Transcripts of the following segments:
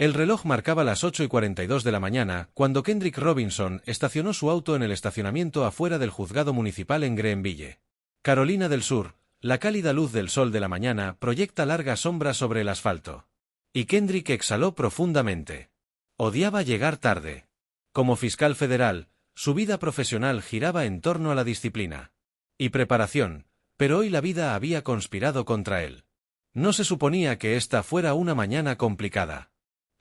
El reloj marcaba las 8:42 de la mañana, cuando Kendrick Robinson estacionó su auto en el estacionamiento afuera del juzgado municipal en Greenville, Carolina del Sur. La cálida luz del sol de la mañana proyecta largas sombras sobre el asfalto. Y Kendrick exhaló profundamente. Odiaba llegar tarde. Como fiscal federal, su vida profesional giraba en torno a la disciplina y preparación, pero hoy la vida había conspirado contra él. No se suponía que esta fuera una mañana complicada.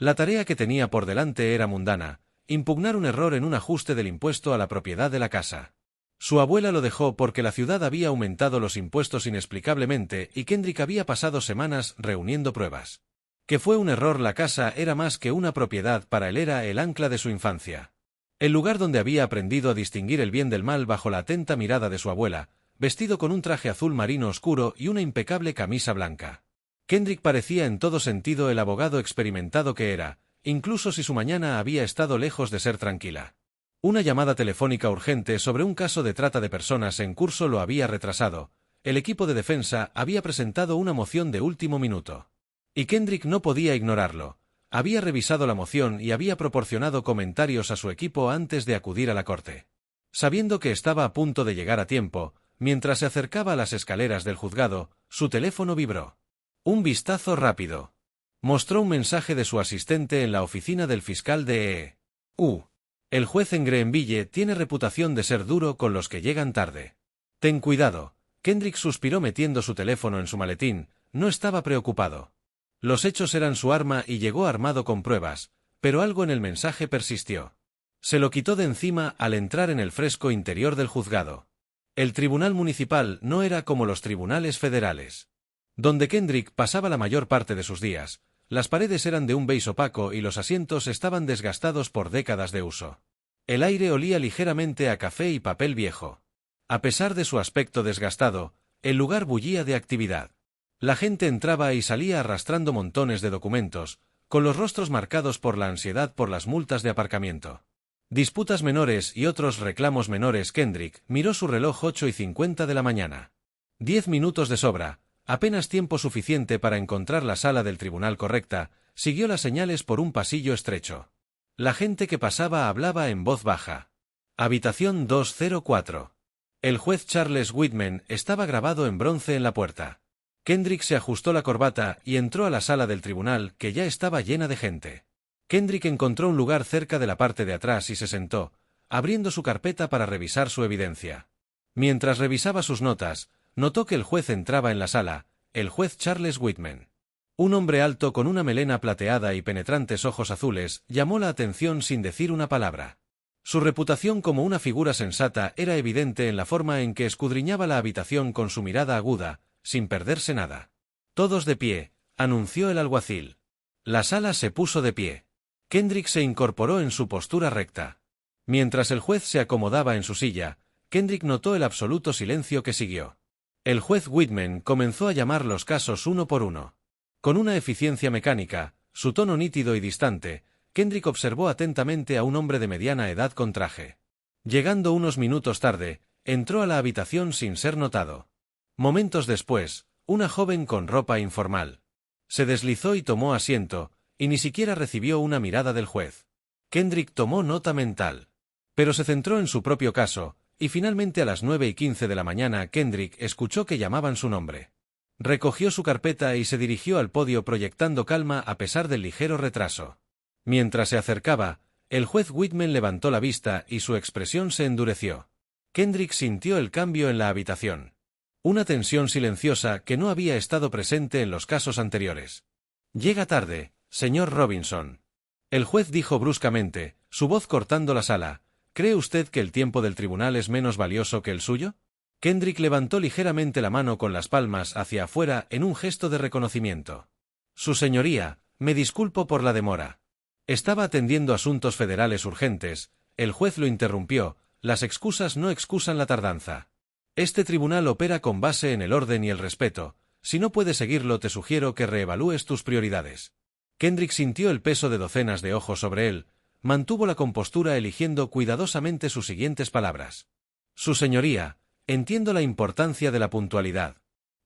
La tarea que tenía por delante era mundana: impugnar un error en un ajuste del impuesto a la propiedad de la casa. Su abuela lo dejó porque la ciudad había aumentado los impuestos inexplicablemente y Kendrick había pasado semanas reuniendo pruebas. Que fue un error. La casa era más que una propiedad para él, era el ancla de su infancia. El lugar donde había aprendido a distinguir el bien del mal bajo la atenta mirada de su abuela, vestido con un traje azul marino oscuro y una impecable camisa blanca. Kendrick parecía en todo sentido el abogado experimentado que era, incluso si su mañana había estado lejos de ser tranquila. Una llamada telefónica urgente sobre un caso de trata de personas en curso lo había retrasado. El equipo de defensa había presentado una moción de último minuto. Y Kendrick no podía ignorarlo. Había revisado la moción y había proporcionado comentarios a su equipo antes de acudir a la corte. Sabiendo que estaba a punto de llegar a tiempo, mientras se acercaba a las escaleras del juzgado, su teléfono vibró. Un vistazo rápido. Mostró un mensaje de su asistente en la oficina del fiscal de E.U. El juez en Greenville tiene reputación de ser duro con los que llegan tarde. Ten cuidado. Kendrick suspiró metiendo su teléfono en su maletín. No estaba preocupado. Los hechos eran su arma y llegó armado con pruebas, pero algo en el mensaje persistió. Se lo quitó de encima al entrar en el fresco interior del juzgado. El tribunal municipal no era como los tribunales federales, donde Kendrick pasaba la mayor parte de sus días. Las paredes eran de un beige opaco y los asientos estaban desgastados por décadas de uso. El aire olía ligeramente a café y papel viejo. A pesar de su aspecto desgastado, el lugar bullía de actividad. La gente entraba y salía arrastrando montones de documentos, con los rostros marcados por la ansiedad por las multas de aparcamiento. Disputas menores y otros reclamos menores. Kendrick miró su reloj: 8:50 de la mañana. 10 minutos de sobra. Apenas tiempo suficiente para encontrar la sala del tribunal correcta. Siguió las señales por un pasillo estrecho. La gente que pasaba hablaba en voz baja. Habitación 204. El juez Charles Whitman estaba grabado en bronce en la puerta. Kendrick se ajustó la corbata y entró a la sala del tribunal, que ya estaba llena de gente. Kendrick encontró un lugar cerca de la parte de atrás y se sentó, abriendo su carpeta para revisar su evidencia. Mientras revisaba sus notas, notó que el juez entraba en la sala, el juez Charles Whitman. Un hombre alto con una melena plateada y penetrantes ojos azules llamó la atención sin decir una palabra. Su reputación como una figura sensata era evidente en la forma en que escudriñaba la habitación con su mirada aguda, sin perderse nada. Todos de pie, anunció el alguacil. La sala se puso de pie. Kendrick se incorporó en su postura recta. Mientras el juez se acomodaba en su silla, Kendrick notó el absoluto silencio que siguió. El juez Whitman comenzó a llamar los casos uno por uno. Con una eficiencia mecánica, su tono nítido y distante, Kendrick observó atentamente a un hombre de mediana edad con traje. Llegando unos minutos tarde, entró a la habitación sin ser notado. Momentos después, una joven con ropa informal se deslizó y tomó asiento, y ni siquiera recibió una mirada del juez. Kendrick tomó nota mental, pero se centró en su propio caso, y finalmente a las 9:15 de la mañana Kendrick escuchó que llamaban su nombre. Recogió su carpeta y se dirigió al podio proyectando calma a pesar del ligero retraso. Mientras se acercaba, el juez Whitman levantó la vista y su expresión se endureció. Kendrick sintió el cambio en la habitación. Una tensión silenciosa que no había estado presente en los casos anteriores. «Llega tarde, señor Robinson». El juez dijo bruscamente, su voz cortando la sala. ¿Cree usted que el tiempo del tribunal es menos valioso que el suyo? Kendrick levantó ligeramente la mano con las palmas hacia afuera en un gesto de reconocimiento. Su señoría, me disculpo por la demora. Estaba atendiendo asuntos federales urgentes. El juez lo interrumpió. Las excusas no excusan la tardanza. Este tribunal opera con base en el orden y el respeto. Si no puedes seguirlo, te sugiero que reevalúes tus prioridades. Kendrick sintió el peso de docenas de ojos sobre él. Mantuvo la compostura eligiendo cuidadosamente sus siguientes palabras. Su señoría, entiendo la importancia de la puntualidad.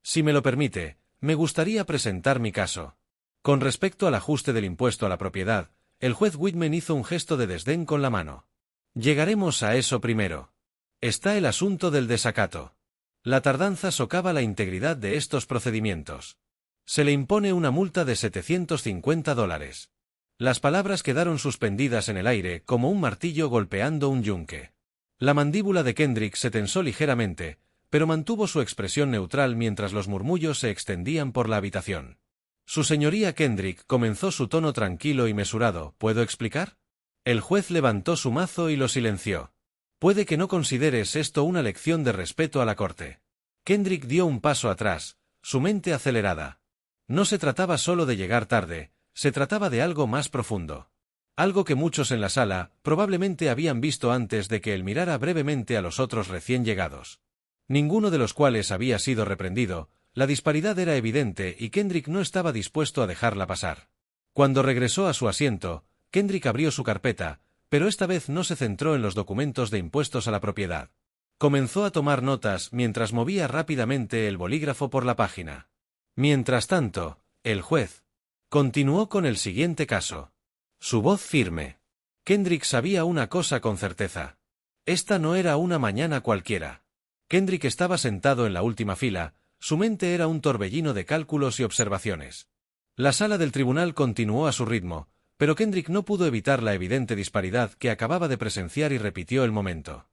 Si me lo permite, me gustaría presentar mi caso. Con respecto al ajuste del impuesto a la propiedad, el juez Whitman hizo un gesto de desdén con la mano. Llegaremos a eso primero. Está el asunto del desacato. La tardanza socava la integridad de estos procedimientos. Se le impone una multa de $750. Las palabras quedaron suspendidas en el aire como un martillo golpeando un yunque. La mandíbula de Kendrick se tensó ligeramente, pero mantuvo su expresión neutral mientras los murmullos se extendían por la habitación. Su señoría Kendrick comenzó su tono tranquilo y mesurado. ¿Puedo explicar? El juez levantó su mazo y lo silenció. Puede que no consideres esto una lección de respeto a la corte. Kendrick dio un paso atrás, su mente acelerada. No se trataba solo de llegar tarde, se trataba de algo más profundo. Algo que muchos en la sala probablemente habían visto antes de que él mirara brevemente a los otros recién llegados. Ninguno de los cuales había sido reprendido. La disparidad era evidente y Kendrick no estaba dispuesto a dejarla pasar. Cuando regresó a su asiento, Kendrick abrió su carpeta, pero esta vez no se centró en los documentos de impuestos a la propiedad. Comenzó a tomar notas mientras movía rápidamente el bolígrafo por la página. Mientras tanto, el juez continuó con el siguiente caso. Su voz firme. Kendrick sabía una cosa con certeza. Esta no era una mañana cualquiera. Kendrick estaba sentado en la última fila. Su mente era un torbellino de cálculos y observaciones. La sala del tribunal continuó a su ritmo, pero Kendrick no pudo evitar la evidente disparidad que acababa de presenciar y repitió el momento.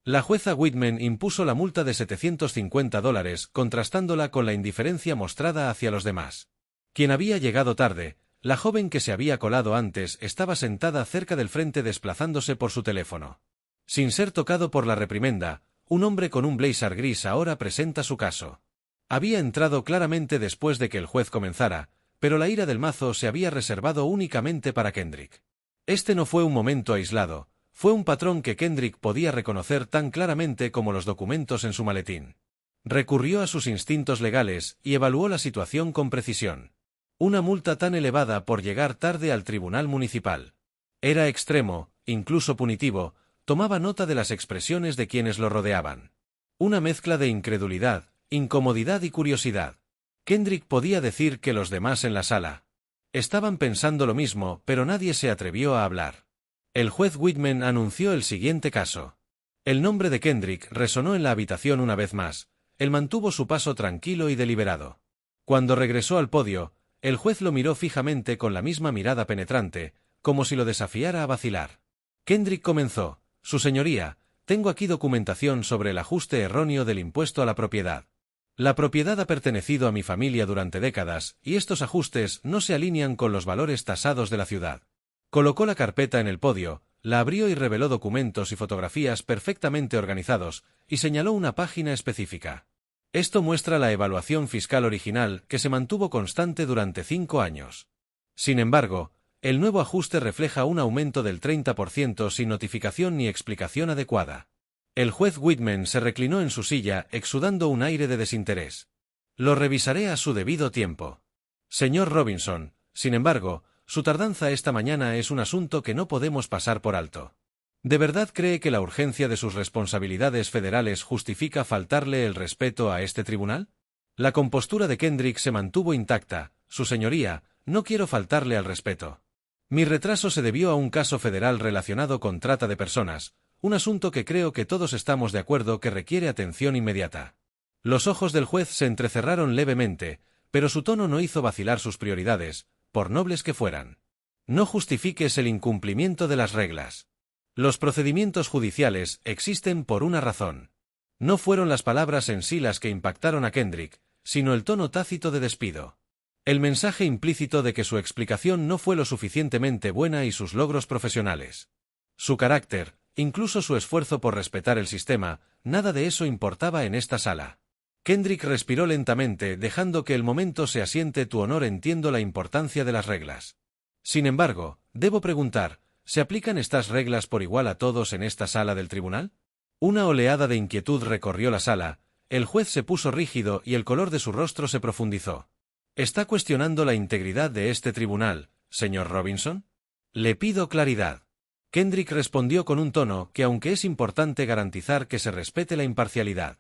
La jueza Whitman impuso la multa de $750, contrastándola con la indiferencia mostrada hacia los demás. Quien había llegado tarde, la joven que se había colado antes, estaba sentada cerca del frente desplazándose por su teléfono. Sin ser tocado por la reprimenda, un hombre con un blazer gris ahora presenta su caso. Había entrado claramente después de que el juez comenzara, pero la ira del mazo se había reservado únicamente para Kendrick. Este no fue un momento aislado, fue un patrón que Kendrick podía reconocer tan claramente como los documentos en su maletín. Recurrió a sus instintos legales y evaluó la situación con precisión. Una multa tan elevada por llegar tarde al tribunal municipal. Era extremo, incluso punitivo, tomaba nota de las expresiones de quienes lo rodeaban. Una mezcla de incredulidad, incomodidad y curiosidad. Kendrick podía decir que los demás en la sala estaban pensando lo mismo, pero nadie se atrevió a hablar. El juez Whitman anunció el siguiente caso. El nombre de Kendrick resonó en la habitación una vez más. Él mantuvo su paso tranquilo y deliberado. Cuando regresó al podio, el juez lo miró fijamente con la misma mirada penetrante, como si lo desafiara a vacilar. Kendrick comenzó. Su señoría, tengo aquí documentación sobre el ajuste erróneo del impuesto a la propiedad. La propiedad ha pertenecido a mi familia durante décadas, y estos ajustes no se alinean con los valores tasados de la ciudad. Colocó la carpeta en el podio, la abrió y reveló documentos y fotografías perfectamente organizados, y señaló una página específica. Esto muestra la evaluación fiscal original que se mantuvo constante durante 5 años. Sin embargo, el nuevo ajuste refleja un aumento del 30% sin notificación ni explicación adecuada. El juez Whitman se reclinó en su silla, exudando un aire de desinterés. Lo revisaré a su debido tiempo. Señor Robinson, sin embargo, su tardanza esta mañana es un asunto que no podemos pasar por alto. ¿De verdad cree que la urgencia de sus responsabilidades federales justifica faltarle el respeto a este tribunal? La compostura de Kendrick se mantuvo intacta. Su señoría, no quiero faltarle al respeto. Mi retraso se debió a un caso federal relacionado con trata de personas, un asunto que creo que todos estamos de acuerdo que requiere atención inmediata. Los ojos del juez se entrecerraron levemente, pero su tono no hizo vacilar sus prioridades, por nobles que fueran. No justifiques el incumplimiento de las reglas. Los procedimientos judiciales existen por una razón. No fueron las palabras en sí las que impactaron a Kendrick, sino el tono tácito de despido. El mensaje implícito de que su explicación no fue lo suficientemente buena y sus logros profesionales. Su carácter, incluso su esfuerzo por respetar el sistema, nada de eso importaba en esta sala. Kendrick respiró lentamente, dejando que el momento se asiente. Tu honor, entiendo la importancia de las reglas. Sin embargo, debo preguntar, ¿se aplican estas reglas por igual a todos en esta sala del tribunal? Una oleada de inquietud recorrió la sala, el juez se puso rígido y el color de su rostro se profundizó. ¿Está cuestionando la integridad de este tribunal, señor Robinson? Le pido claridad. Kendrick respondió con un tono que, aunque es importante garantizar que se respete la imparcialidad.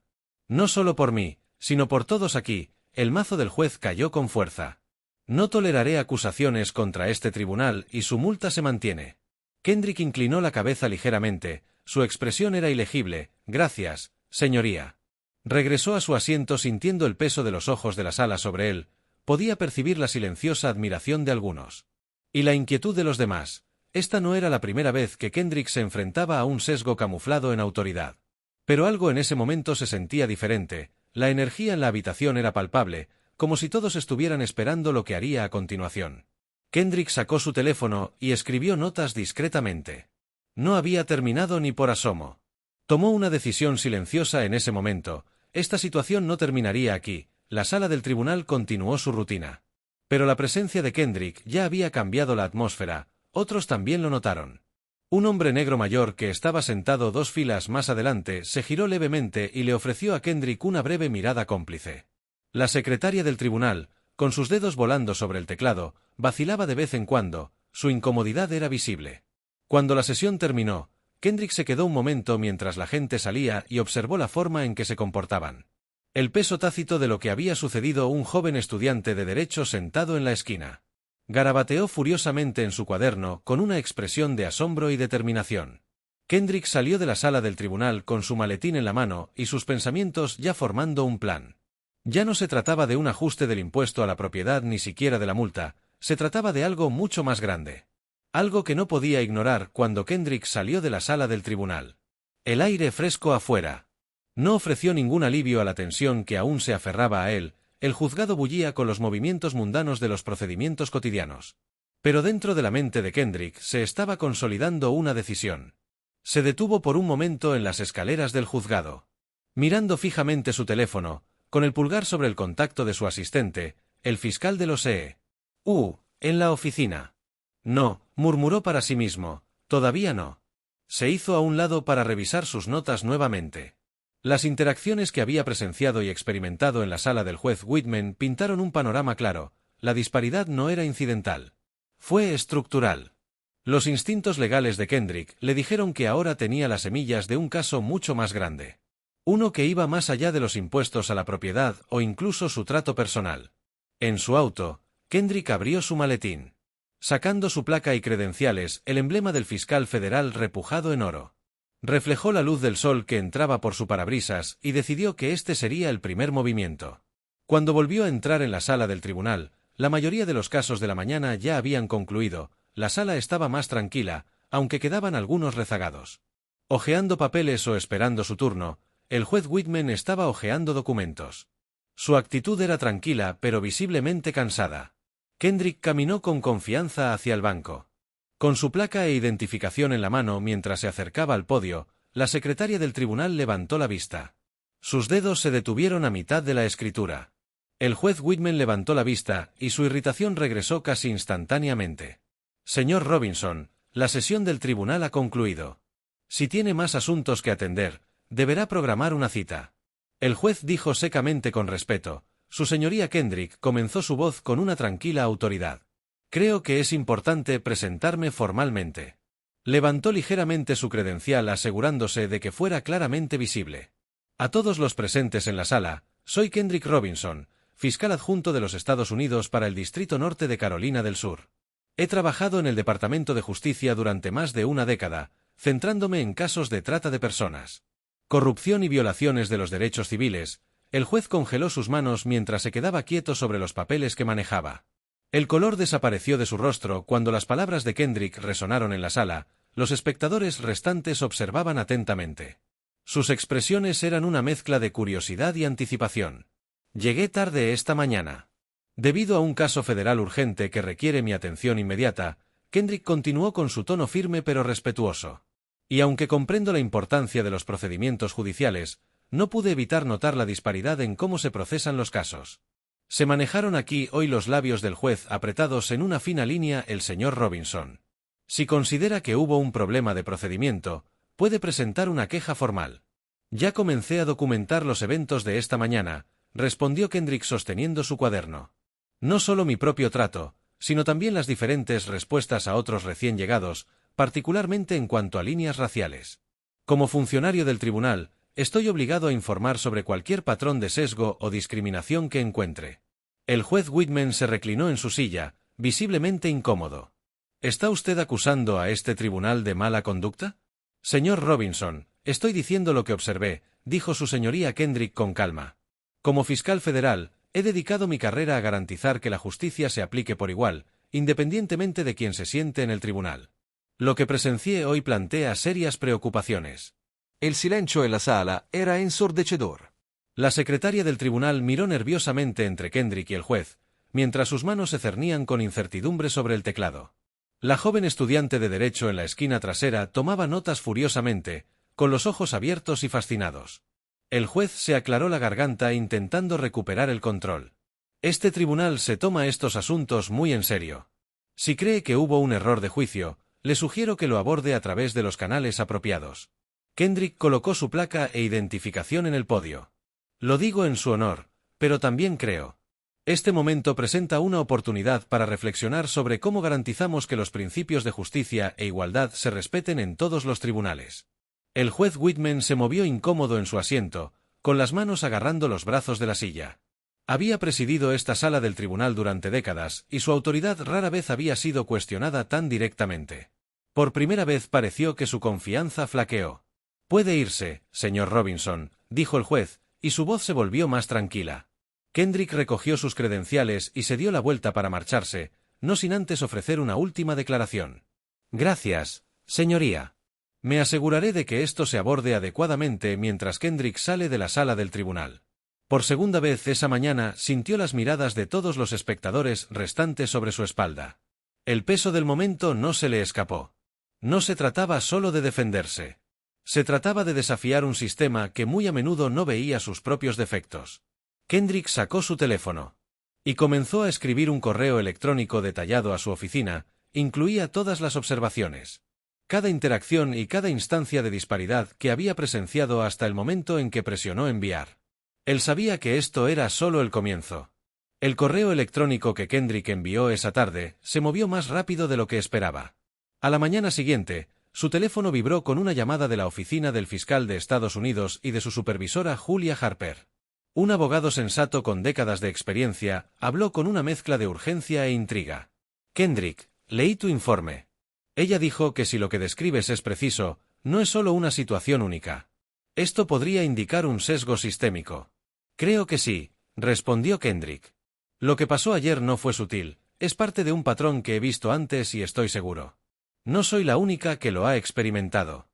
No solo por mí, sino por todos aquí. El mazo del juez cayó con fuerza. No toleraré acusaciones contra este tribunal y su multa se mantiene. Kendrick inclinó la cabeza ligeramente, su expresión era ilegible. Gracias, señoría. Regresó a su asiento sintiendo el peso de los ojos de la sala sobre él, podía percibir la silenciosa admiración de algunos. Y la inquietud de los demás. Esta no era la primera vez que Kendrick se enfrentaba a un sesgo camuflado en autoridad. Pero algo en ese momento se sentía diferente, la energía en la habitación era palpable, como si todos estuvieran esperando lo que haría a continuación. Kendrick sacó su teléfono y escribió notas discretamente. No había terminado ni por asomo. Tomó una decisión silenciosa en ese momento. Esta situación no terminaría aquí, la sala del tribunal continuó su rutina. Pero la presencia de Kendrick ya había cambiado la atmósfera, otros también lo notaron. Un hombre negro mayor que estaba sentado 2 filas más adelante se giró levemente y le ofreció a Kendrick una breve mirada cómplice. La secretaria del tribunal, con sus dedos volando sobre el teclado, vacilaba de vez en cuando, su incomodidad era visible. Cuando la sesión terminó, Kendrick se quedó un momento mientras la gente salía y observó la forma en que se comportaban. El peso tácito de lo que había sucedido un joven estudiante de Derecho sentado en la esquina. Garabateó furiosamente en su cuaderno con una expresión de asombro y determinación. Kendrick salió de la sala del tribunal con su maletín en la mano y sus pensamientos ya formando un plan. Ya no se trataba de un ajuste del impuesto a la propiedad ni siquiera de la multa, se trataba de algo mucho más grande. Algo que no podía ignorar cuando Kendrick salió de la sala del tribunal. El aire fresco afuera. No ofreció ningún alivio a la tensión que aún se aferraba a él, el juzgado bullía con los movimientos mundanos de los procedimientos cotidianos. Pero dentro de la mente de Kendrick se estaba consolidando una decisión. Se detuvo por un momento en las escaleras del juzgado. Mirando fijamente su teléfono, con el pulgar sobre el contacto de su asistente, el fiscal de los en la oficina. No, murmuró para sí mismo, todavía no. Se hizo a un lado para revisar sus notas nuevamente. Las interacciones que había presenciado y experimentado en la sala del juez Whitman pintaron un panorama claro, la disparidad no era incidental. Fue estructural. Los instintos legales de Kendrick le dijeron que ahora tenía las semillas de un caso mucho más grande. Uno que iba más allá de los impuestos a la propiedad o incluso su trato personal. En su auto, Kendrick abrió su maletín. Sacando su placa y credenciales, el emblema del fiscal federal repujado en oro. Reflejó la luz del sol que entraba por su parabrisas y decidió que este sería el primer movimiento. Cuando volvió a entrar en la sala del tribunal, la mayoría de los casos de la mañana ya habían concluido, la sala estaba más tranquila, aunque quedaban algunos rezagados. Hojeando papeles o esperando su turno, el juez Whitman estaba hojeando documentos. Su actitud era tranquila pero visiblemente cansada. Kendrick caminó con confianza hacia el banco. Con su placa e identificación en la mano mientras se acercaba al podio, la secretaria del tribunal levantó la vista. Sus dedos se detuvieron a mitad de la escritura. El juez Whitman levantó la vista y su irritación regresó casi instantáneamente. Señor Robinson, la sesión del tribunal ha concluido. Si tiene más asuntos que atender, deberá programar una cita. El juez dijo secamente con respeto. Su señoría Kendrick comenzó su voz con una tranquila autoridad. Creo que es importante presentarme formalmente. Levantó ligeramente su credencial asegurándose de que fuera claramente visible. A todos los presentes en la sala, soy Kendrick Robinson, fiscal adjunto de los Estados Unidos para el Distrito Norte de Carolina del Sur. He trabajado en el Departamento de Justicia durante más de una década, centrándome en casos de trata de personas, corrupción y violaciones de los derechos civiles. El juez congeló sus manos mientras se quedaba quieto sobre los papeles que manejaba. El color desapareció de su rostro cuando las palabras de Kendrick resonaron en la sala, los espectadores restantes observaban atentamente. Sus expresiones eran una mezcla de curiosidad y anticipación. Llegué tarde esta mañana. Debido a un caso federal urgente que requiere mi atención inmediata, Kendrick continuó con su tono firme pero respetuoso. Y aunque comprendo la importancia de los procedimientos judiciales, no pude evitar notar la disparidad en cómo se procesan los casos. Se manejaron aquí hoy los labios del juez apretados en una fina línea el señor Robinson. Si considera que hubo un problema de procedimiento, puede presentar una queja formal. Ya comencé a documentar los eventos de esta mañana, respondió Kendrick sosteniendo su cuaderno. No solo mi propio trato, sino también las diferentes respuestas a otros recién llegados, particularmente en cuanto a líneas raciales. Como funcionario del tribunal, estoy obligado a informar sobre cualquier patrón de sesgo o discriminación que encuentre. El juez Whitman se reclinó en su silla, visiblemente incómodo. ¿Está usted acusando a este tribunal de mala conducta? Señor Robinson, estoy diciendo lo que observé, dijo su señoría Kendrick con calma. Como fiscal federal, he dedicado mi carrera a garantizar que la justicia se aplique por igual, independientemente de quien se siente en el tribunal. Lo que presencié hoy plantea serias preocupaciones. El silencio en la sala era ensordecedor. La secretaria del tribunal miró nerviosamente entre Kendrick y el juez, mientras sus manos se cernían con incertidumbre sobre el teclado. La joven estudiante de Derecho en la esquina trasera tomaba notas furiosamente, con los ojos abiertos y fascinados. El juez se aclaró la garganta intentando recuperar el control. Este tribunal se toma estos asuntos muy en serio. Si cree que hubo un error de juicio, le sugiero que lo aborde a través de los canales apropiados. Kendrick colocó su placa e identificación en el podio. Lo digo en su honor, pero también creo. Este momento presenta una oportunidad para reflexionar sobre cómo garantizamos que los principios de justicia e igualdad se respeten en todos los tribunales. El juez Whitman se movió incómodo en su asiento, con las manos agarrando los brazos de la silla. Había presidido esta sala del tribunal durante décadas, y su autoridad rara vez había sido cuestionada tan directamente. Por primera vez pareció que su confianza flaqueó. «Puede irse, señor Robinson», dijo el juez, y su voz se volvió más tranquila. Kendrick recogió sus credenciales y se dio la vuelta para marcharse, no sin antes ofrecer una última declaración. «Gracias, señoría. Me aseguraré de que esto se aborde adecuadamente mientras Kendrick sale de la sala del tribunal». Por segunda vez esa mañana sintió las miradas de todos los espectadores restantes sobre su espalda. El peso del momento no se le escapó. No se trataba solo de defenderse. Se trataba de desafiar un sistema que muy a menudo no veía sus propios defectos. Kendrick sacó su teléfono y comenzó a escribir un correo electrónico detallado a su oficina, incluía todas las observaciones, cada interacción y cada instancia de disparidad que había presenciado hasta el momento en que presionó enviar. Él sabía que esto era solo el comienzo. El correo electrónico que Kendrick envió esa tarde se movió más rápido de lo que esperaba. A la mañana siguiente, su teléfono vibró con una llamada de la oficina del fiscal de Estados Unidos y de su supervisora Julia Harper. Un abogado sensato con décadas de experiencia habló con una mezcla de urgencia e intriga. «Kendrick, leí tu informe. Ella dijo que si lo que describes es preciso, no es solo una situación única. Esto podría indicar un sesgo sistémico». «Creo que sí», respondió Kendrick. «Lo que pasó ayer no fue sutil, es parte de un patrón que he visto antes y estoy seguro. No soy la única que lo ha experimentado».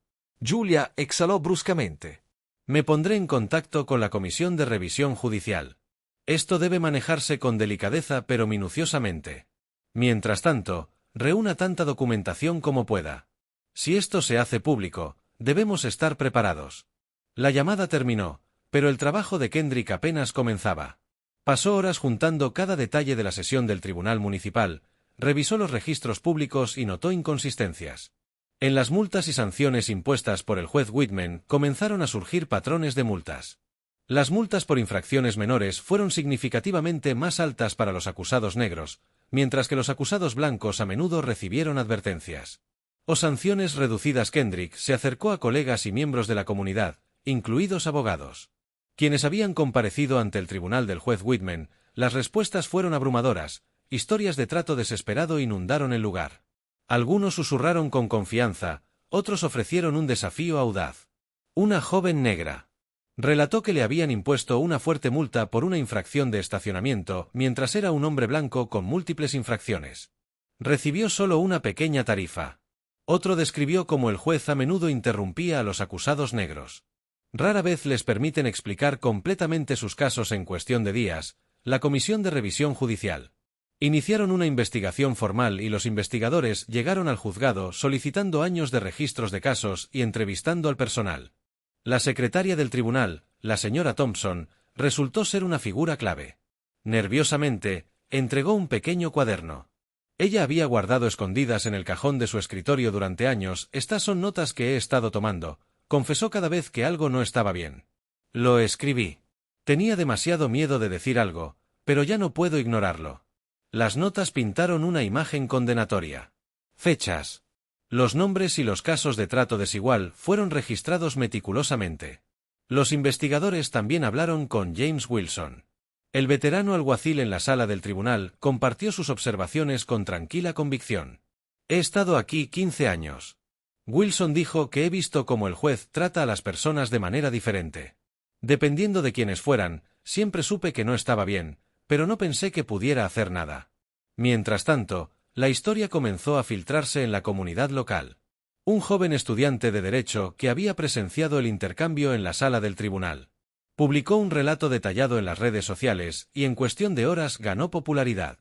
Julia exhaló bruscamente. «Me pondré en contacto con la Comisión de Revisión Judicial. Esto debe manejarse con delicadeza pero minuciosamente. Mientras tanto, reúna tanta documentación como pueda. Si esto se hace público, debemos estar preparados». La llamada terminó, pero el trabajo de Kendrick apenas comenzaba. Pasó horas juntando cada detalle de la sesión del Tribunal Municipal, revisó los registros públicos y notó inconsistencias. En las multas y sanciones impuestas por el juez Whitman comenzaron a surgir patrones de multas. Las multas por infracciones menores fueron significativamente más altas para los acusados negros, mientras que los acusados blancos a menudo recibieron advertencias o sanciones reducidas. Kendrick se acercó a colegas y miembros de la comunidad, incluidos abogados, quienes habían comparecido ante el tribunal del juez Whitman. Las respuestas fueron abrumadoras, historias de trato desesperado inundaron el lugar. Algunos susurraron con confianza, otros ofrecieron un desafío audaz. Una joven negra relató que le habían impuesto una fuerte multa por una infracción de estacionamiento mientras era un hombre blanco con múltiples infracciones. Recibió solo una pequeña tarifa. Otro describió cómo el juez a menudo interrumpía a los acusados negros. Rara vez les permiten explicar completamente sus casos en cuestión de días. La Comisión de Revisión Judicial iniciaron una investigación formal y los investigadores llegaron al juzgado solicitando años de registros de casos y entrevistando al personal. La secretaria del tribunal, la señora Thompson, resultó ser una figura clave. Nerviosamente, entregó un pequeño cuaderno. Ella había guardado escondidas en el cajón de su escritorio durante años. «Estas son notas que he estado tomando», confesó cada vez que algo no estaba bien. «Lo escribí. Tenía demasiado miedo de decir algo, pero ya no puedo ignorarlo». Las notas pintaron una imagen condenatoria. Fechas. Los nombres y los casos de trato desigual fueron registrados meticulosamente. Los investigadores también hablaron con James Wilson. El veterano alguacil en la sala del tribunal compartió sus observaciones con tranquila convicción. He estado aquí 15 años. Wilson dijo que he visto cómo el juez trata a las personas de manera diferente. Dependiendo de quiénes fueran, siempre supe que no estaba bien, pero no pensé que pudiera hacer nada. Mientras tanto, la historia comenzó a filtrarse en la comunidad local. Un joven estudiante de Derecho que había presenciado el intercambio en la sala del tribunal publicó un relato detallado en las redes sociales y en cuestión de horas ganó popularidad.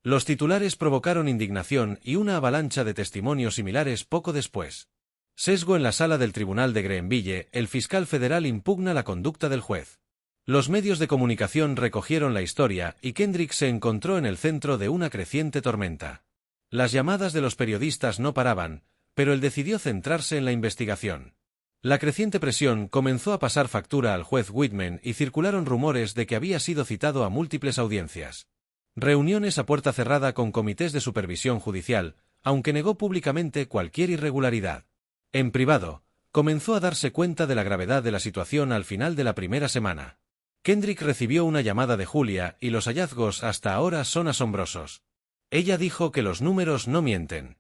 Los titulares provocaron indignación y una avalancha de testimonios similares poco después. Sesgo en la sala del tribunal de Greenville, el fiscal federal impugna la conducta del juez. Los medios de comunicación recogieron la historia y Kendrick se encontró en el centro de una creciente tormenta. Las llamadas de los periodistas no paraban, pero él decidió centrarse en la investigación. La creciente presión comenzó a pasar factura al juez Whitman y circularon rumores de que había sido citado a múltiples audiencias. Reuniones a puerta cerrada con comités de supervisión judicial, aunque negó públicamente cualquier irregularidad. En privado, comenzó a darse cuenta de la gravedad de la situación al final de la primera semana. Kendrick recibió una llamada de Julia y los hallazgos hasta ahora son asombrosos. Ella dijo que los números no mienten.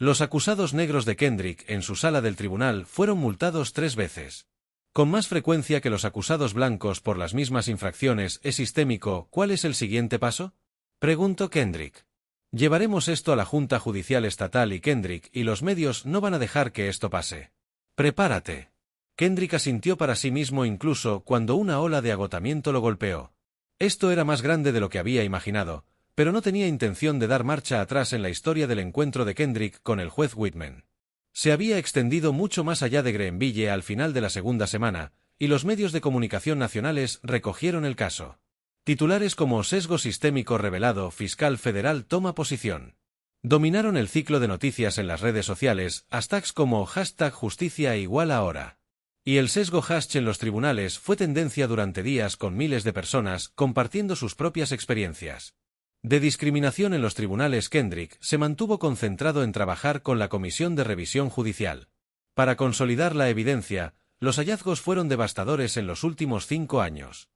Los acusados negros de Kendrick en su sala del tribunal fueron multados 3 veces. Con más frecuencia que los acusados blancos por las mismas infracciones es sistémico. ¿Cuál es el siguiente paso?, preguntó Kendrick. Llevaremos esto a la Junta Judicial Estatal y Kendrick y los medios no van a dejar que esto pase. Prepárate. Kendrick asintió para sí mismo incluso cuando una ola de agotamiento lo golpeó. Esto era más grande de lo que había imaginado, pero no tenía intención de dar marcha atrás en la historia del encuentro de Kendrick con el juez Whitman. Se había extendido mucho más allá de Greenville al final de la segunda semana, y los medios de comunicación nacionales recogieron el caso. Titulares como sesgo sistémico revelado, fiscal federal toma posición. Dominaron el ciclo de noticias en las redes sociales, hashtags como #justicia=ahora. Y el sesgo hash en los tribunales fue tendencia durante días con miles de personas compartiendo sus propias experiencias. De discriminación en los tribunales, Kendrick se mantuvo concentrado en trabajar con la Comisión de Revisión Judicial. Para consolidar la evidencia, los hallazgos fueron devastadores en los últimos 5 años.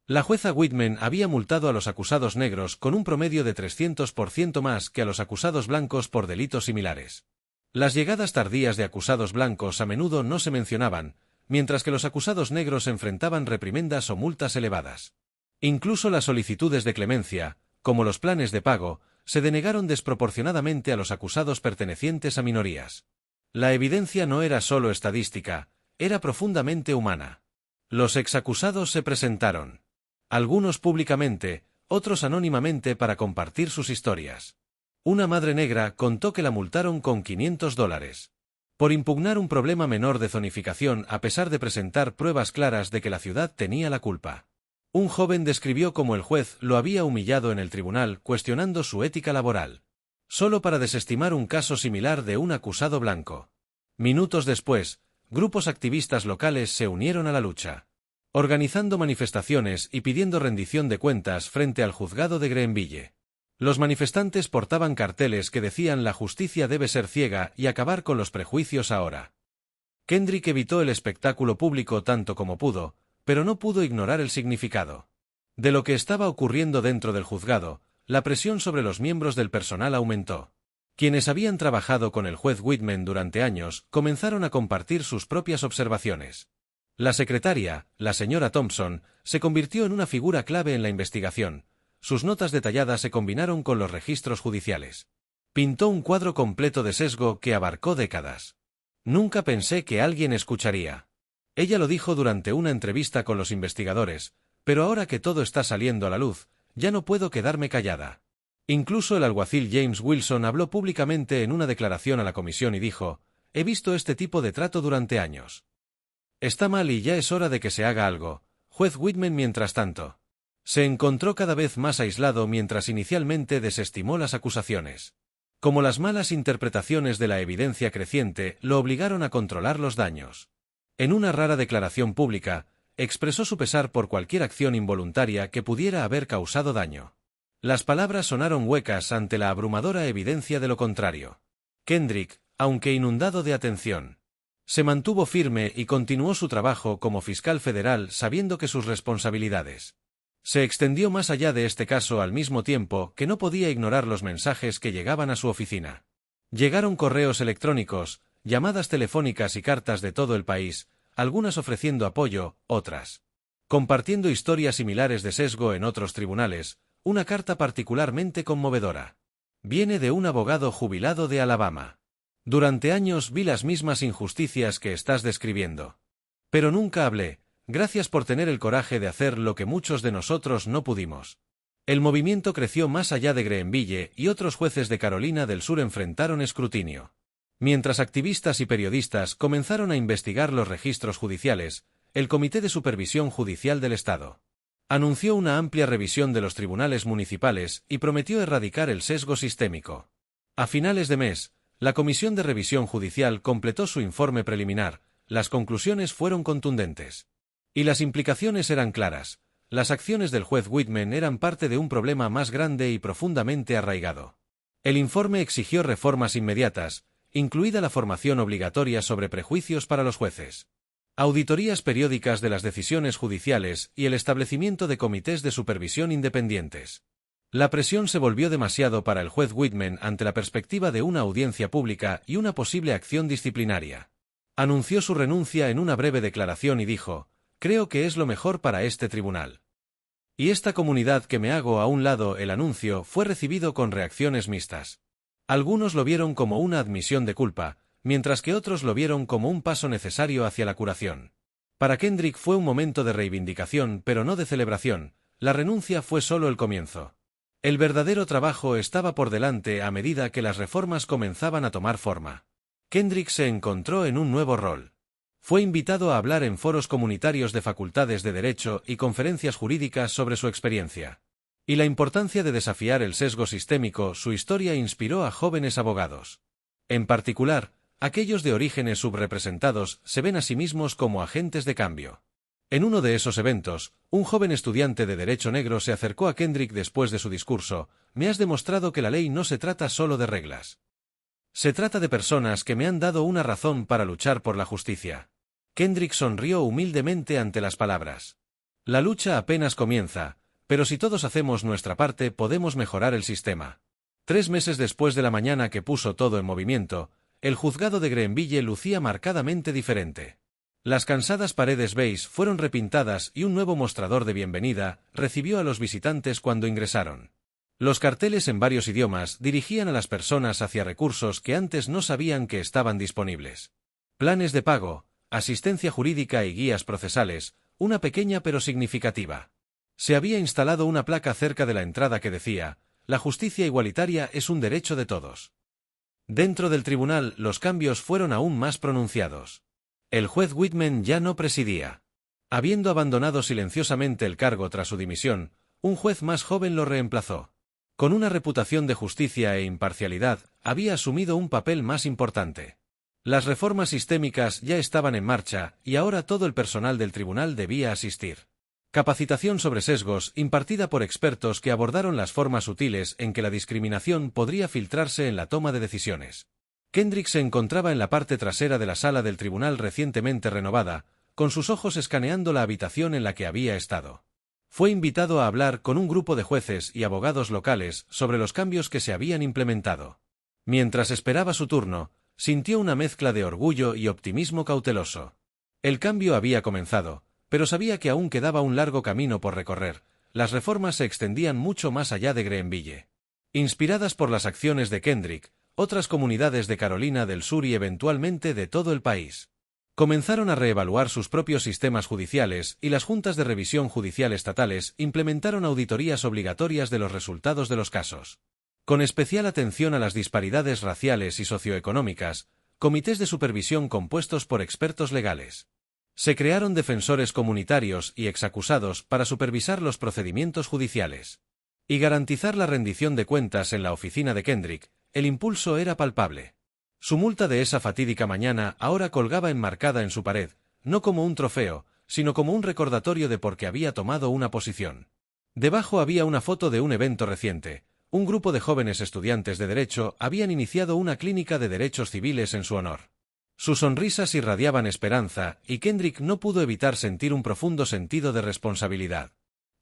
La jueza Whitman había multado a los acusados negros con un promedio de 300% más que a los acusados blancos por delitos similares. Las llegadas tardías de acusados blancos a menudo no se mencionaban, mientras que los acusados negros enfrentaban reprimendas o multas elevadas. Incluso las solicitudes de clemencia, como los planes de pago, se denegaron desproporcionadamente a los acusados pertenecientes a minorías. La evidencia no era solo estadística, era profundamente humana. Los exacusados se presentaron. Algunos públicamente, otros anónimamente para compartir sus historias. Una madre negra contó que la multaron con $500 por impugnar un problema menor de zonificación a pesar de presentar pruebas claras de que la ciudad tenía la culpa. Un joven describió cómo el juez lo había humillado en el tribunal cuestionando su ética laboral, solo para desestimar un caso similar de un acusado blanco. Minutos después, grupos activistas locales se unieron a la lucha, organizando manifestaciones y pidiendo rendición de cuentas frente al juzgado de Greenville. Los manifestantes portaban carteles que decían «La justicia debe ser ciega y acabar con los prejuicios ahora». Kendrick evitó el espectáculo público tanto como pudo, pero no pudo ignorar el significado de lo que estaba ocurriendo dentro del juzgado. La presión sobre los miembros del personal aumentó. Quienes habían trabajado con el juez Whitman durante años comenzaron a compartir sus propias observaciones. La secretaria, la señora Thompson, se convirtió en una figura clave en la investigación. Sus notas detalladas se combinaron con los registros judiciales. Pintó un cuadro completo de sesgo que abarcó décadas. Nunca pensé que alguien escucharía. Ella lo dijo durante una entrevista con los investigadores, pero ahora que todo está saliendo a la luz, ya no puedo quedarme callada. Incluso el alguacil James Wilson habló públicamente en una declaración a la comisión y dijo: «He visto este tipo de trato durante años. Está mal y ya es hora de que se haga algo». Juez Whitman, mientras tanto, se encontró cada vez más aislado mientras inicialmente desestimó las acusaciones. Como las malas interpretaciones de la evidencia creciente lo obligaron a controlar los daños. En una rara declaración pública, expresó su pesar por cualquier acción involuntaria que pudiera haber causado daño. Las palabras sonaron huecas ante la abrumadora evidencia de lo contrario. Kendrick, aunque inundado de atención, se mantuvo firme y continuó su trabajo como fiscal federal sabiendo que sus responsabilidades Se extendió más allá de este caso al mismo tiempo que no podía ignorar los mensajes que llegaban a su oficina. Llegaron correos electrónicos, llamadas telefónicas y cartas de todo el país, algunas ofreciendo apoyo, otras compartiendo historias similares de sesgo en otros tribunales, una carta particularmente conmovedora. Viene de un abogado jubilado de Alabama. Durante años vi las mismas injusticias que estás describiendo. Pero nunca hablé. Gracias por tener el coraje de hacer lo que muchos de nosotros no pudimos. El movimiento creció más allá de Greenville y otros jueces de Carolina del Sur enfrentaron escrutinio. Mientras activistas y periodistas comenzaron a investigar los registros judiciales, el Comité de Supervisión Judicial del Estado anunció una amplia revisión de los tribunales municipales y prometió erradicar el sesgo sistémico. A finales de mes, la Comisión de Revisión Judicial completó su informe preliminar. Las conclusiones fueron contundentes. Y las implicaciones eran claras. Las acciones del juez Whitman eran parte de un problema más grande y profundamente arraigado. El informe exigió reformas inmediatas, incluida la formación obligatoria sobre prejuicios para los jueces, auditorías periódicas de las decisiones judiciales y el establecimiento de comités de supervisión independientes. La presión se volvió demasiado para el juez Whitman ante la perspectiva de una audiencia pública y una posible acción disciplinaria. Anunció su renuncia en una breve declaración y dijo: «Creo que es lo mejor para este tribunal. Y esta comunidad que me hago a un lado». El anuncio fue recibido con reacciones mixtas. Algunos lo vieron como una admisión de culpa, mientras que otros lo vieron como un paso necesario hacia la curación. Para Kendrick fue un momento de reivindicación, pero no de celebración. La renuncia fue solo el comienzo. El verdadero trabajo estaba por delante a medida que las reformas comenzaban a tomar forma. Kendrick se encontró en un nuevo rol. Fue invitado a hablar en foros comunitarios de facultades de derecho y conferencias jurídicas sobre su experiencia. Y la importancia de desafiar el sesgo sistémico. Su historia inspiró a jóvenes abogados. En particular, aquellos de orígenes subrepresentados se ven a sí mismos como agentes de cambio. En uno de esos eventos, un joven estudiante de derecho negro se acercó a Kendrick después de su discurso: «Me has demostrado que la ley no se trata solo de reglas. Se trata de personas que me han dado una razón para luchar por la justicia». Kendrick sonrió humildemente ante las palabras. La lucha apenas comienza, pero si todos hacemos nuestra parte podemos mejorar el sistema. 3 meses después de la mañana que puso todo en movimiento, el juzgado de Greenville lucía marcadamente diferente. Las cansadas paredes beige fueron repintadas y un nuevo mostrador de bienvenida recibió a los visitantes cuando ingresaron. Los carteles en varios idiomas dirigían a las personas hacia recursos que antes no sabían que estaban disponibles. Planes de pago, asistencia jurídica y guías procesales, una pequeña pero significativa. Se había instalado una placa cerca de la entrada que decía: «La justicia igualitaria es un derecho de todos». Dentro del tribunal, los cambios fueron aún más pronunciados. El juez Whitman ya no presidía. Habiendo abandonado silenciosamente el cargo tras su dimisión, un juez más joven lo reemplazó. Con una reputación de justicia e imparcialidad, había asumido un papel más importante. Las reformas sistémicas ya estaban en marcha, y ahora todo el personal del tribunal debía asistir. Capacitación sobre sesgos, impartida por expertos que abordaron las formas sutiles en que la discriminación podría filtrarse en la toma de decisiones. Kendrick se encontraba en la parte trasera de la sala del tribunal recientemente renovada, con sus ojos escaneando la habitación en la que había estado. Fue invitado a hablar con un grupo de jueces y abogados locales sobre los cambios que se habían implementado. Mientras esperaba su turno, sintió una mezcla de orgullo y optimismo cauteloso. El cambio había comenzado, pero sabía que aún quedaba un largo camino por recorrer. Las reformas se extendían mucho más allá de Greenville. Inspiradas por las acciones de Kendrick, otras comunidades de Carolina del Sur y eventualmente de todo el país comenzaron a reevaluar sus propios sistemas judiciales, y las juntas de revisión judicial estatales implementaron auditorías obligatorias de los resultados de los casos. Con especial atención a las disparidades raciales y socioeconómicas, comités de supervisión compuestos por expertos legales. Se crearon defensores comunitarios y exacusados para supervisar los procedimientos judiciales y garantizar la rendición de cuentas. En la oficina de Kendrick, el impulso era palpable. Su multa de esa fatídica mañana ahora colgaba enmarcada en su pared, no como un trofeo, sino como un recordatorio de por qué había tomado una posición. Debajo había una foto de un evento reciente. Un grupo de jóvenes estudiantes de derecho habían iniciado una clínica de derechos civiles en su honor. Sus sonrisas irradiaban esperanza, y Kendrick no pudo evitar sentir un profundo sentido de responsabilidad.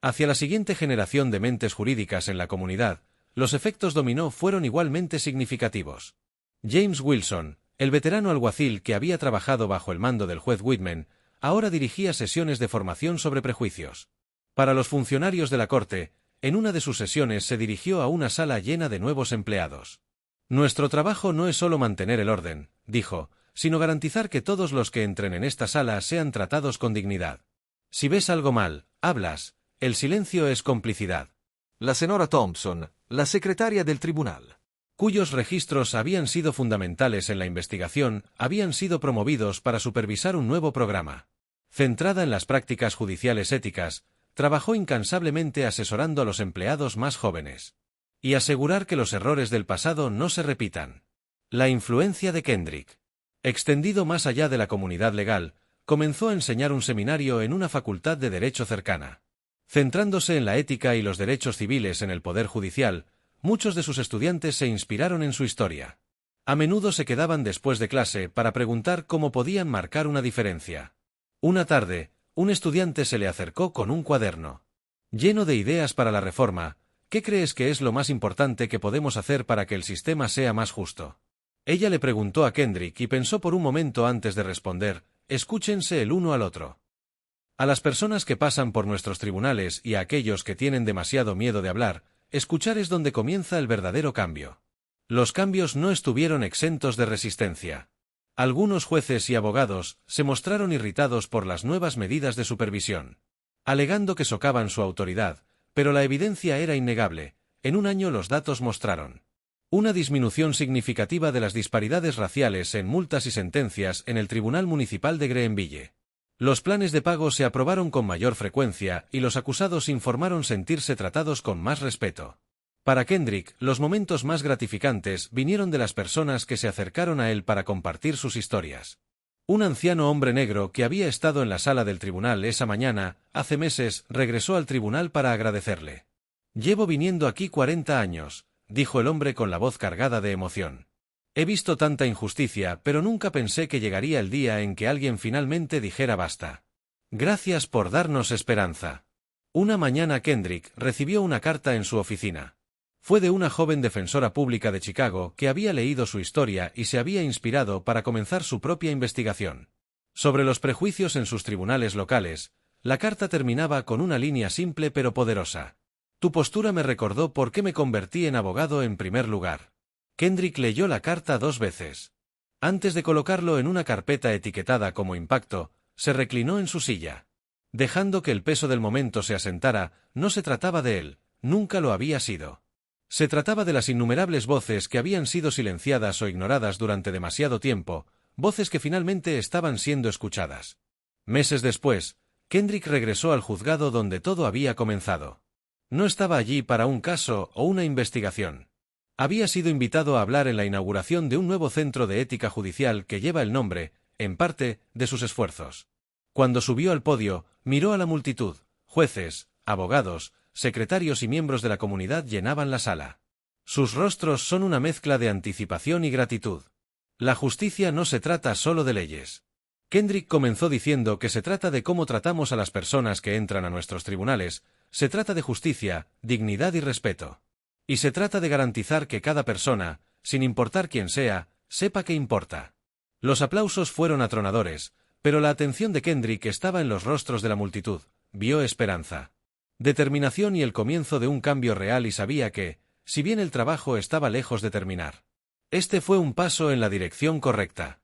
Hacia la siguiente generación de mentes jurídicas en la comunidad, los efectos dominó fueron igualmente significativos. James Wilson, el veterano alguacil que había trabajado bajo el mando del juez Whitman, ahora dirigía sesiones de formación sobre prejuicios. Para los funcionarios de la corte, en una de sus sesiones se dirigió a una sala llena de nuevos empleados. Nuestro trabajo no es solo mantener el orden, dijo, sino garantizar que todos los que entren en esta sala sean tratados con dignidad. Si ves algo mal, hablas, el silencio es complicidad. La señora Thompson, la secretaria del tribunal, cuyos registros habían sido fundamentales en la investigación, habían sido promovidos para supervisar un nuevo programa. Centrada en las prácticas judiciales éticas, trabajó incansablemente asesorando a los empleados más jóvenes. Y asegurar que los errores del pasado no se repitan. La influencia de Kendrick. Extendido más allá de la comunidad legal, comenzó a enseñar un seminario en una facultad de derecho cercana. Centrándose en la ética y los derechos civiles en el poder judicial, muchos de sus estudiantes se inspiraron en su historia. A menudo se quedaban después de clase para preguntar cómo podían marcar una diferencia. Una tarde, un estudiante se le acercó con un cuaderno. Lleno de ideas para la reforma, ¿qué crees que es lo más importante que podemos hacer para que el sistema sea más justo? Ella le preguntó a Kendrick y pensó por un momento antes de responder, escúchense el uno al otro. A las personas que pasan por nuestros tribunales y a aquellos que tienen demasiado miedo de hablar, escuchar es donde comienza el verdadero cambio. Los cambios no estuvieron exentos de resistencia. Algunos jueces y abogados se mostraron irritados por las nuevas medidas de supervisión, alegando que socavan su autoridad, pero la evidencia era innegable. En un año los datos mostraron una disminución significativa de las disparidades raciales en multas y sentencias en el Tribunal Municipal de Greenville. Los planes de pago se aprobaron con mayor frecuencia y los acusados informaron sentirse tratados con más respeto. Para Kendrick, los momentos más gratificantes vinieron de las personas que se acercaron a él para compartir sus historias. Un anciano hombre negro que había estado en la sala del tribunal esa mañana, hace meses, regresó al tribunal para agradecerle. «Llevo viniendo aquí 40 años», dijo el hombre con la voz cargada de emoción. «He visto tanta injusticia, pero nunca pensé que llegaría el día en que alguien finalmente dijera basta. Gracias por darnos esperanza». Una mañana Kendrick recibió una carta en su oficina. Fue de una joven defensora pública de Chicago que había leído su historia y se había inspirado para comenzar su propia investigación. Sobre los prejuicios en sus tribunales locales, la carta terminaba con una línea simple pero poderosa. «Tu postura me recordó por qué me convertí en abogado en primer lugar». Kendrick leyó la carta 2 veces. Antes de colocarlo en una carpeta etiquetada como impacto, se reclinó en su silla. Dejando que el peso del momento se asentara, no se trataba de él, nunca lo había sido. Se trataba de las innumerables voces que habían sido silenciadas o ignoradas durante demasiado tiempo, voces que finalmente estaban siendo escuchadas. Meses después, Kendrick regresó al juzgado donde todo había comenzado. No estaba allí para un caso o una investigación. Había sido invitado a hablar en la inauguración de un nuevo centro de ética judicial que lleva el nombre, en parte, de sus esfuerzos. Cuando subió al podio, miró a la multitud. Jueces, abogados, secretarios y miembros de la comunidad llenaban la sala. Sus rostros son una mezcla de anticipación y gratitud. La justicia no se trata solo de leyes. Kendrick comenzó diciendo que se trata de cómo tratamos a las personas que entran a nuestros tribunales, se trata de justicia, dignidad y respeto. Y se trata de garantizar que cada persona, sin importar quién sea, sepa qué importa. Los aplausos fueron atronadores, pero la atención de Kendrick estaba en los rostros de la multitud. Vio esperanza, determinación y el comienzo de un cambio real y sabía que, si bien el trabajo estaba lejos de terminar, este fue un paso en la dirección correcta.